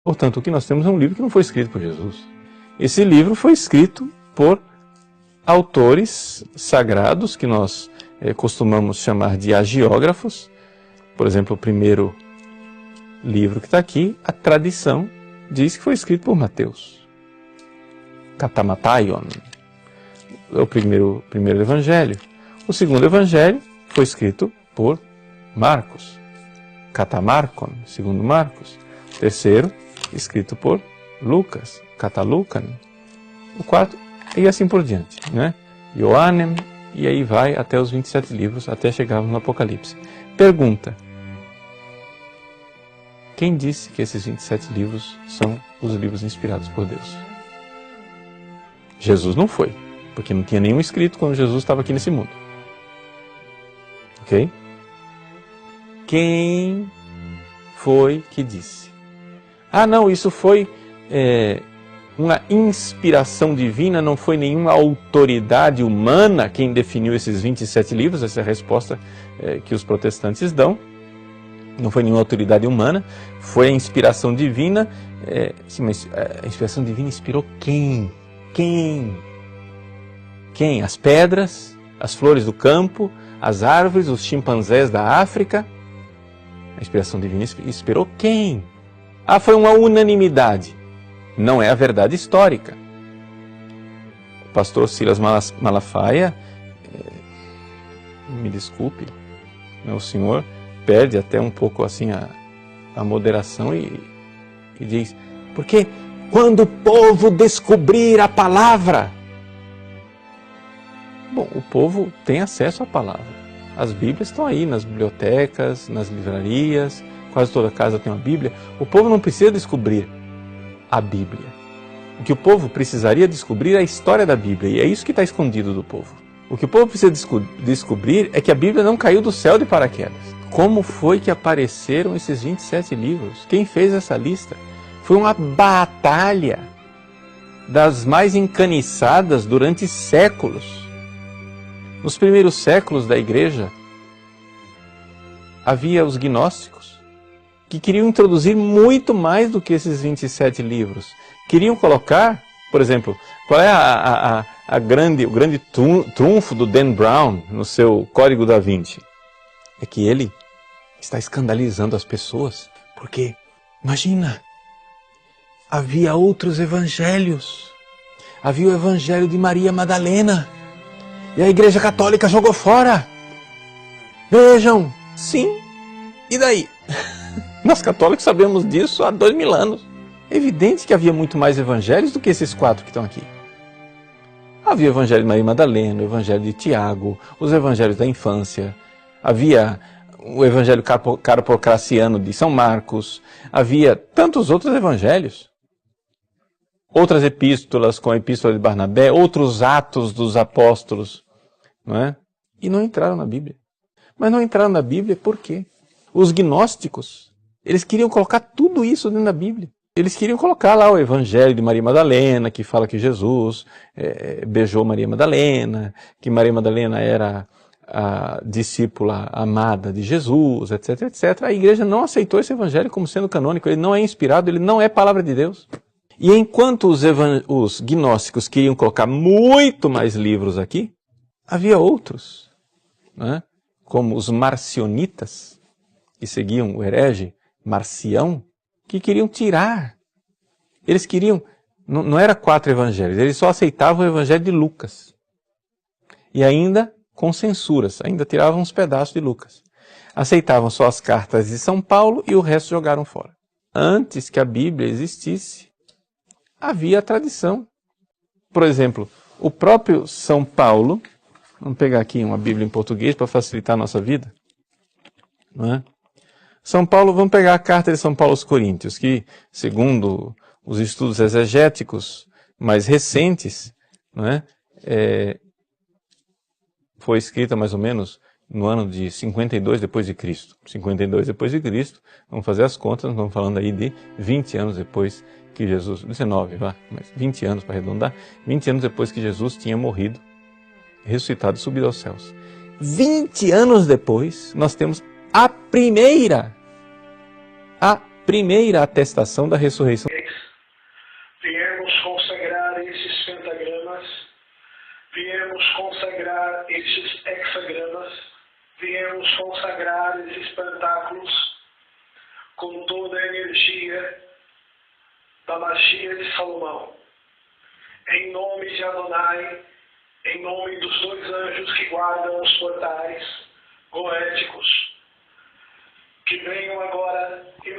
Portanto, o que nós temos é um livro que não foi escrito por Jesus. Esse livro foi escrito por autores sagrados, que nós costumamos chamar de hagiógrafos. Por exemplo, o primeiro livro que está aqui, a tradição diz que foi escrito por Mateus. Katamataion, é o primeiro evangelho. O segundo evangelho foi escrito por Marcos. Katamarkon, segundo Marcos. O terceiro, escrito por Lucas. Katalukan. O quarto, e assim por diante, né? Ioannem, e aí vai até os 27 livros, até chegarmos no Apocalipse. Pergunta: quem disse que esses 27 livros são os livros inspirados por Deus? Jesus não foi, porque não tinha nenhum escrito quando Jesus estava aqui nesse mundo. Ok? Quem foi que disse? Ah, não, isso foi uma inspiração divina, não foi nenhuma autoridade humana quem definiu esses 27 livros, essa é a resposta que os protestantes dão. Não foi nenhuma autoridade humana, foi a inspiração divina. Sim, mas a inspiração divina inspirou quem? Quem? As pedras, as flores do campo, as árvores, os chimpanzés da África? A inspiração divina inspirou quem? Ah, foi uma unanimidade. Não é a verdade histórica. O pastor Silas Malafaia, me desculpe, o senhor perde até um pouco assim a moderação e diz, porque quando o povo descobrir a palavra... Bom, o povo tem acesso à palavra. As Bíblias estão aí nas bibliotecas, nas livrarias, quase toda casa tem uma Bíblia. O povo não precisa descobrir a Bíblia. O que o povo precisaria descobrir é a história da Bíblia, e é isso que está escondido do povo. O que o povo precisa descobrir é que a Bíblia não caiu do céu de paraquedas. Como foi que apareceram esses 27 livros? Quem fez essa lista? Foi uma batalha das mais encaniçadas durante séculos. Nos primeiros séculos da igreja, havia os gnósticos, que queriam introduzir muito mais do que esses 27 livros. Queriam colocar, por exemplo, qual é o grande trunfo do Dan Brown no seu Código da Vinci? É que ele está escandalizando as pessoas, porque, imagina, havia outros evangelhos. Havia o evangelho de Maria Madalena, e a Igreja Católica jogou fora. Vejam, sim, e daí? Nós católicos sabemos disso há 2000 anos. É evidente que havia muito mais evangelhos do que esses 4 que estão aqui. Havia o evangelho de Maria Madalena, o evangelho de Tiago, os evangelhos da infância, havia o evangelho carpocraciano de São Marcos, havia tantos outros evangelhos. Outras epístolas, como a epístola de Barnabé, outros atos dos apóstolos, não é? E não entraram na Bíblia. Mas não entraram na Bíblia por quê? Os gnósticos, eles queriam colocar tudo isso dentro da Bíblia. Eles queriam colocar lá o evangelho de Maria Madalena, que fala que Jesus beijou Maria Madalena, que Maria Madalena era a discípula amada de Jesus, etc, etc. A igreja não aceitou esse evangelho como sendo canônico, ele não é inspirado, ele não é palavra de Deus. E enquanto os gnósticos queriam colocar muito mais livros aqui, havia outros, né? Como os marcionitas, que seguiam o herege Marcião, que queriam tirar. Eles queriam, não era 4 evangelhos, eles só aceitavam o evangelho de Lucas. E ainda com censuras, ainda tiravam uns pedaços de Lucas. Aceitavam só as cartas de São Paulo e o resto jogaram fora. Antes que a Bíblia existisse, havia a tradição. Por exemplo, o próprio São Paulo, vamos pegar aqui uma Bíblia em português para facilitar a nossa vida, não é? São Paulo, vamos pegar a carta de São Paulo aos Coríntios, que, segundo os estudos exegéticos mais recentes, não é? Foi escrita mais ou menos no ano de 52 depois de Cristo. 52 depois de Cristo, vamos fazer as contas, nós estamos falando aí de 20 anos depois que Jesus, 19, mas 20 anos para arredondar, 20 anos depois que Jesus tinha morrido, ressuscitado e subido aos céus. 20 anos depois, nós temos a primeira atestação da ressurreição. Viemos consagrar esses pentagramas, viemos consagrar esses hexagramas, viemos consagrar esses pentáculos com toda a energia da magia de Salomão. Em nome de Adonai, em nome dos 2 anjos que guardam os portais goéticos, que venham agora e